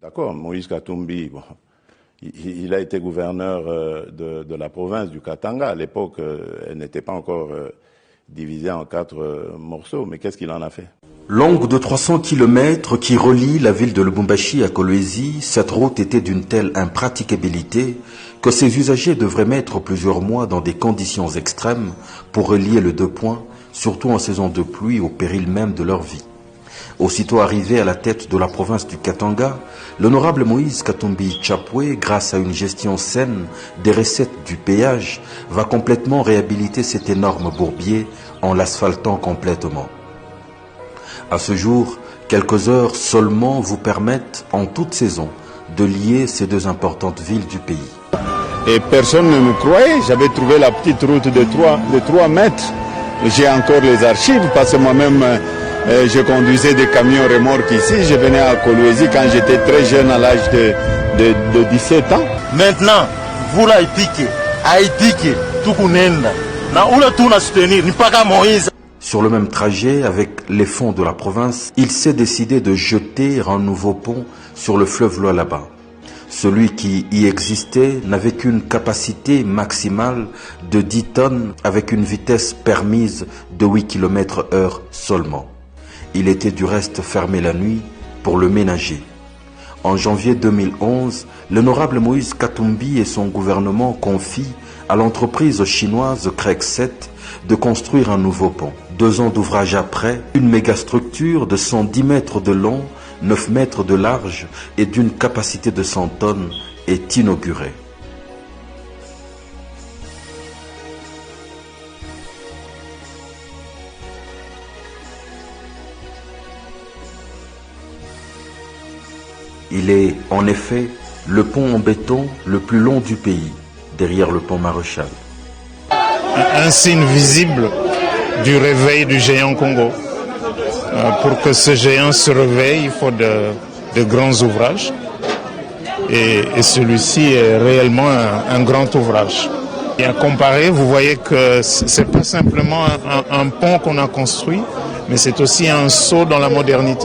D'accord, Moïse Katumbi, bon, il a été gouverneur de la province du Katanga. À l'époque, elle n'était pas encore divisée en 4 morceaux, mais qu'est-ce qu'il en a fait? Longue de 300 km qui relie la ville de Lubumbashi à Kolwezi, cette route était d'une telle impraticabilité que ses usagers devraient mettre plusieurs mois dans des conditions extrêmes pour relier les 2 points, surtout en saison de pluie au péril même de leur vie. Aussitôt arrivé à la tête de la province du Katanga, l'honorable Moïse Katumbi Tchapwe, grâce à une gestion saine des recettes du péage, va complètement réhabiliter cet énorme bourbier en l'asphaltant complètement. À ce jour, quelques heures seulement vous permettent, en toute saison, de lier ces 2 importantes villes du pays. Et personne ne me croyait, j'avais trouvé la petite route de 3 mètres. J'ai encore les archives parce que moi-même, je conduisais des camions remorques ici. Je venais à Kolwezi quand j'étais très jeune, à l'âge de 17 ans. Maintenant, vous là, tout na soutenir, ni pas Moïse. Sur le même trajet, avec les fonds de la province, il s'est décidé de jeter un nouveau pont sur le fleuve Lualaba. Celui qui y existait n'avait qu'une capacité maximale de 10 tonnes avec une vitesse permise de 8 km/h seulement. Il était du reste fermé la nuit pour le ménager. En janvier 2011, l'honorable Moïse Katumbi et son gouvernement confient à l'entreprise chinoise Crec7 de construire un nouveau pont. 2 ans d'ouvrage après, une mégastructure de 110 mètres de long, 9 mètres de large et d'une capacité de 100 tonnes est inaugurée. Il est en effet le pont en béton le plus long du pays, derrière le pont Maréchal. Un signe visible du réveil du géant Congo. Pour que ce géant se réveille, il faut de grands ouvrages. Et celui-ci est réellement un grand ouvrage. Et à comparer, vous voyez que ce n'est pas simplement un pont qu'on a construit, mais c'est aussi un saut dans la modernité.